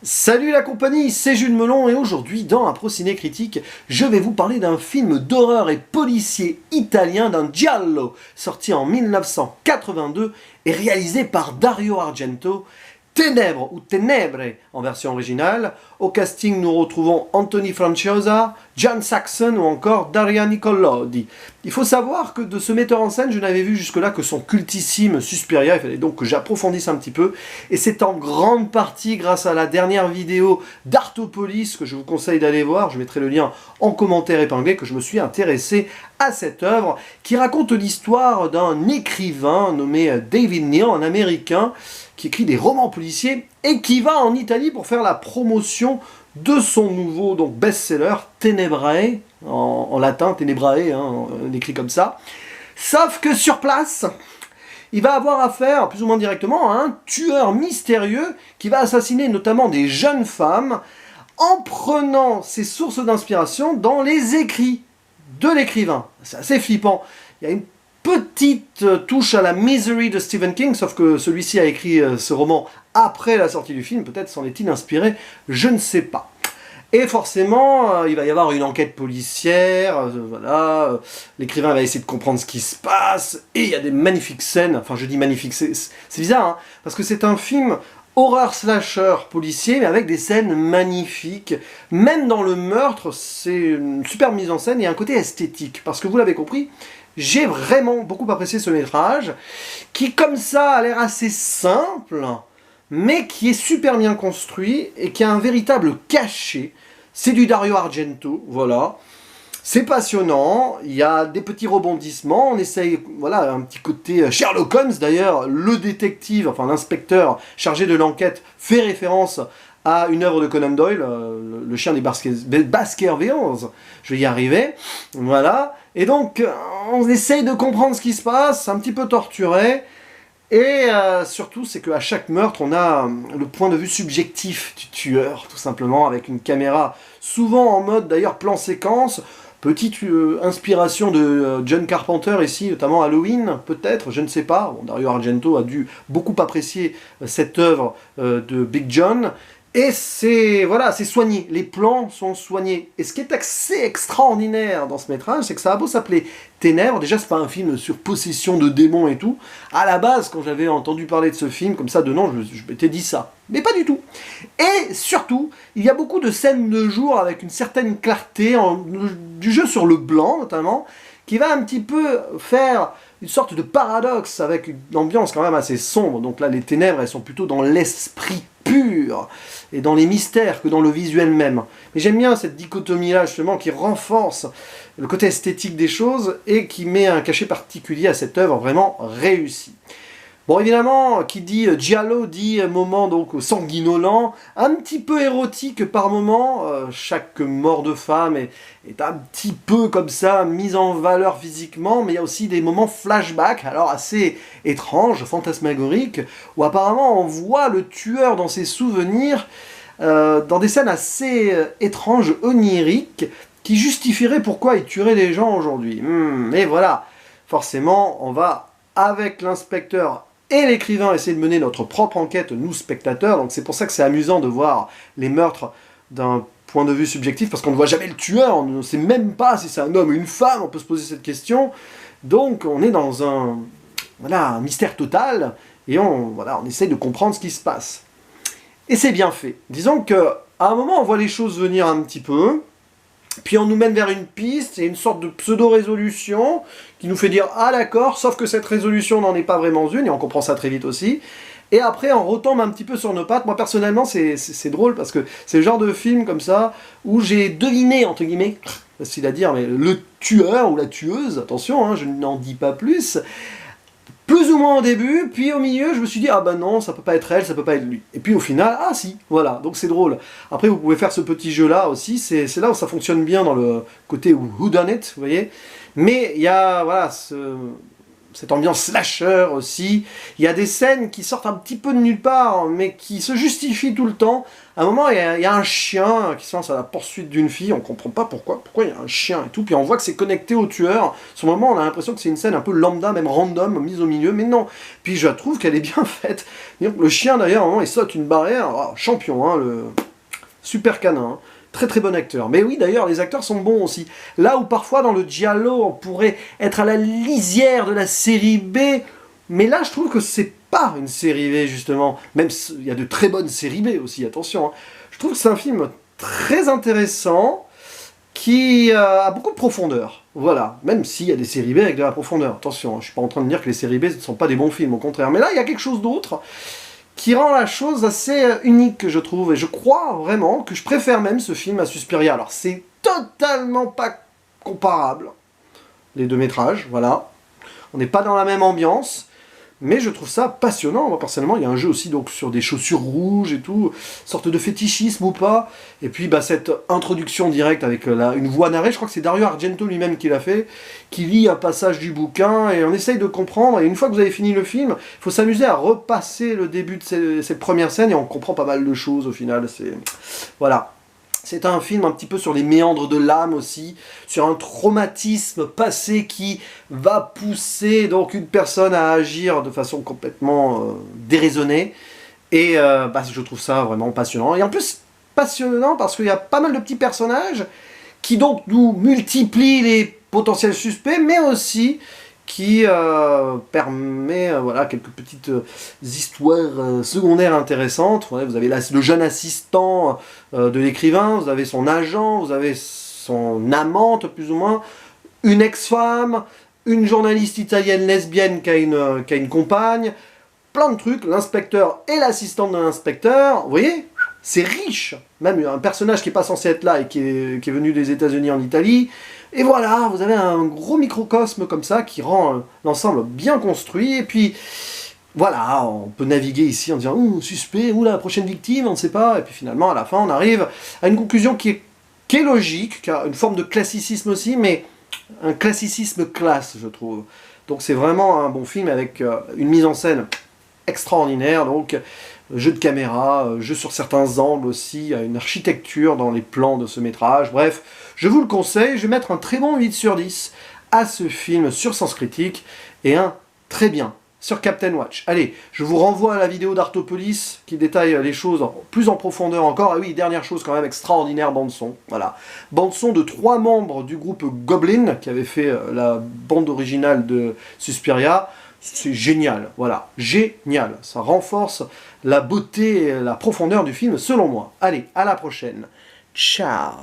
Salut la compagnie, c'est Jules Melon et aujourd'hui dans un Ciné Critique, je vais vous parler d'un film d'horreur et policier italien, d'un giallo, sorti en 1982 et réalisé par Dario Argento. Ténèbres ou Ténèbres en version originale. Au casting, nous retrouvons Anthony Franciosa, John Saxon ou encore Daria Nicolodi. Il faut savoir que de ce metteur en scène, je n'avais vu jusque-là que son cultissime Suspiria. Il fallait donc que j'approfondisse un petit peu. Et c'est en grande partie grâce à la dernière vidéo d'Artopolis que je vous conseille d'aller voir. Je mettrai le lien en commentaire épinglé que je me suis intéressé à cette œuvre qui raconte l'histoire d'un écrivain nommé David Neal, un Américain, qui écrit des romans policiers et qui va en Italie pour faire la promotion de son nouveau best-seller Tenebrae, en latin, Tenebrae, on écrit comme ça. Sauf que sur place, il va avoir affaire, plus ou moins directement, à un tueur mystérieux qui va assassiner notamment des jeunes femmes en prenant ses sources d'inspiration dans les écrits de l'écrivain. C'est assez flippant. Il y a une petite touche à la Misery de Stephen King, sauf que celui-ci a écrit ce roman après la sortie du film, peut-être s'en est-il inspiré, je ne sais pas. Et forcément, il va y avoir une enquête policière, voilà, l'écrivain va essayer de comprendre ce qui se passe, et il y a des magnifiques scènes, enfin je dis magnifiques, c'est bizarre, hein, parce que c'est un film horreur slasher policier, mais avec des scènes magnifiques. Même dans le meurtre, c'est une super mise en scène et un côté esthétique, parce que vous l'avez compris, j'ai vraiment beaucoup apprécié ce métrage, qui comme ça a l'air assez simple, mais qui est super bien construit et qui a un véritable cachet. C'est du Dario Argento, voilà. C'est passionnant, il y a des petits rebondissements, on essaye, voilà, un petit côté Sherlock Holmes, d'ailleurs, le détective, enfin l'inspecteur chargé de l'enquête fait référence à une œuvre de Conan Doyle, le chien des Baskervilles, je vais y arriver, voilà, et donc on essaye de comprendre ce qui se passe, un petit peu torturé, et surtout c'est qu'à chaque meurtre on a le point de vue subjectif du tueur, tout simplement, avec une caméra souvent en mode d'ailleurs plan séquence. Petite inspiration de John Carpenter ici, notamment Halloween, peut-être, je ne sais pas. Bon, Dario Argento a dû beaucoup apprécier cette œuvre de Big John. Et c'est voilà, c'est soigné, les plans sont soignés. Et ce qui est assez extraordinaire dans ce métrage, c'est que ça a beau s'appeler Ténèbres, déjà c'est pas un film sur possession de démons et tout. À la base, quand j'avais entendu parler de ce film, comme ça de nom, je m'étais dit ça. Mais pas du tout. Et surtout, il y a beaucoup de scènes de jour avec une certaine clarté, du jeu sur le blanc notamment, qui va un petit peu faire une sorte de paradoxe avec une ambiance quand même assez sombre. Donc là, les ténèbres, elles sont plutôt dans l'esprit pur et dans les mystères que dans le visuel même. Mais j'aime bien cette dichotomie-là, justement, qui renforce le côté esthétique des choses et qui met un cachet particulier à cette œuvre vraiment réussie. Bon, évidemment, qui dit giallo dit moment donc sanguinolent, un petit peu érotique par moment. Chaque mort de femme est un petit peu comme ça mise en valeur physiquement, mais il y a aussi des moments flashback, alors assez étranges, fantasmagoriques, où apparemment on voit le tueur dans ses souvenirs, dans des scènes assez étranges, oniriques, qui justifieraient pourquoi il tuerait les gens aujourd'hui. Mais voilà, forcément, on va avec l'inspecteur et l'écrivain essayer de mener notre propre enquête, nous spectateurs, donc c'est pour ça que c'est amusant de voir les meurtres d'un point de vue subjectif, parce qu'on ne voit jamais le tueur, on ne sait même pas si c'est un homme ou une femme, on peut se poser cette question, donc on est dans un mystère total, et on essaye de comprendre ce qui se passe. Et c'est bien fait. Disons qu'à un moment on voit les choses venir un petit peu, puis on nous mène vers une piste et une sorte de pseudo-résolution qui nous fait dire « Ah d'accord », sauf que cette résolution n'en est pas vraiment une, et on comprend ça très vite aussi. Et après, on retombe un petit peu sur nos pattes. Moi, personnellement, c'est drôle, parce que c'est le genre de film comme ça, où j'ai deviné, entre guillemets, facile à dire, mais le tueur ou la tueuse, attention, hein, je n'en dis pas plus, plus ou moins au début, puis au milieu, je me suis dit, ah ben non, ça peut pas être elle, ça peut pas être lui. Et puis au final, ah si, voilà, donc c'est drôle. Après, vous pouvez faire ce petit jeu-là aussi, c'est là où ça fonctionne bien dans le côté whodunit, vous voyez. Mais il y a, voilà, cette ambiance slasher aussi. Il y a des scènes qui sortent un petit peu de nulle part, mais qui se justifient tout le temps. À un moment, il y a un chien qui se lance à la poursuite d'une fille, on comprend pas pourquoi il y a un chien et tout, puis on voit que c'est connecté au tueur. Sur le moment, on a l'impression que c'est une scène un peu lambda, même random, mise au milieu, mais non. Puis je trouve qu'elle est bien faite. Le chien, d'ailleurs, à un moment, il saute une barrière, oh, champion, hein, le super canin. Hein. Très très bon acteur. Mais oui, d'ailleurs, les acteurs sont bons aussi. Là où parfois, dans le giallo, on pourrait être à la lisière de la série B, mais là, je trouve que c'est pas une série B, justement. Même il y a de très bonnes séries B aussi, attention. Hein. Je trouve que c'est un film très intéressant, qui a beaucoup de profondeur. Voilà. Même s'il y a des séries B avec de la profondeur. Attention, hein, je suis pas en train de dire que les séries B ne sont pas des bons films, au contraire. Mais là, il y a quelque chose d'autre qui rend la chose assez unique, je trouve, et je crois vraiment que je préfère même ce film à Suspiria. Alors, c'est totalement pas comparable, les deux métrages, voilà. On n'est pas dans la même ambiance, mais je trouve ça passionnant. Moi, personnellement, il y a un jeu aussi donc, sur des chaussures rouges et tout, sorte de fétichisme ou pas. Et puis, cette introduction directe avec une voix narrée, je crois que c'est Dario Argento lui-même qui l'a fait, qui lit un passage du bouquin, et on essaye de comprendre. Et une fois que vous avez fini le film, il faut s'amuser à repasser le début de cette première scène, et on comprend pas mal de choses au final. Voilà. C'est un film un petit peu sur les méandres de l'âme aussi, sur un traumatisme passé qui va pousser donc une personne à agir de façon complètement déraisonnée. Et je trouve ça vraiment passionnant. Et en plus, passionnant parce qu'il y a pas mal de petits personnages qui donc nous multiplient les potentiels suspects, mais aussi qui permet voilà, quelques petites histoires secondaires intéressantes. Ouais, vous avez le jeune assistant de l'écrivain, vous avez son agent, vous avez son amante plus ou moins, une ex-femme, une journaliste italienne lesbienne qui a une compagne, plein de trucs, l'inspecteur et l'assistante de l'inspecteur, vous voyez, c'est riche. Même un personnage qui n'est pas censé être là et qui est venu des États-Unis en Italie. Et voilà, vous avez un gros microcosme comme ça qui rend l'ensemble bien construit. Et puis, voilà, on peut naviguer ici en disant « Ouh, suspect, ouh, la prochaine victime, on ne sait pas ». Et puis finalement, à la fin, on arrive à une conclusion qui est logique, qui a une forme de classicisme aussi, mais un classicisme classe, je trouve. Donc c'est vraiment un bon film avec une mise en scène extraordinaire, donc jeu de caméra, jeu sur certains angles aussi, une architecture dans les plans de ce métrage, bref, je vous le conseille, je vais mettre un très bon 8 sur 10 à ce film sur Sens Critique, et un très bien sur Captain Watch. Allez, je vous renvoie à la vidéo d'Artopolis qui détaille les choses plus en profondeur encore. Ah oui, dernière chose quand même, extraordinaire bande-son. Voilà. Bande-son de 3 membres du groupe Goblin, qui avait fait la bande originale de Suspiria. C'est génial, voilà, génial. Ça renforce la beauté et la profondeur du film selon moi. Allez, à la prochaine. Ciao.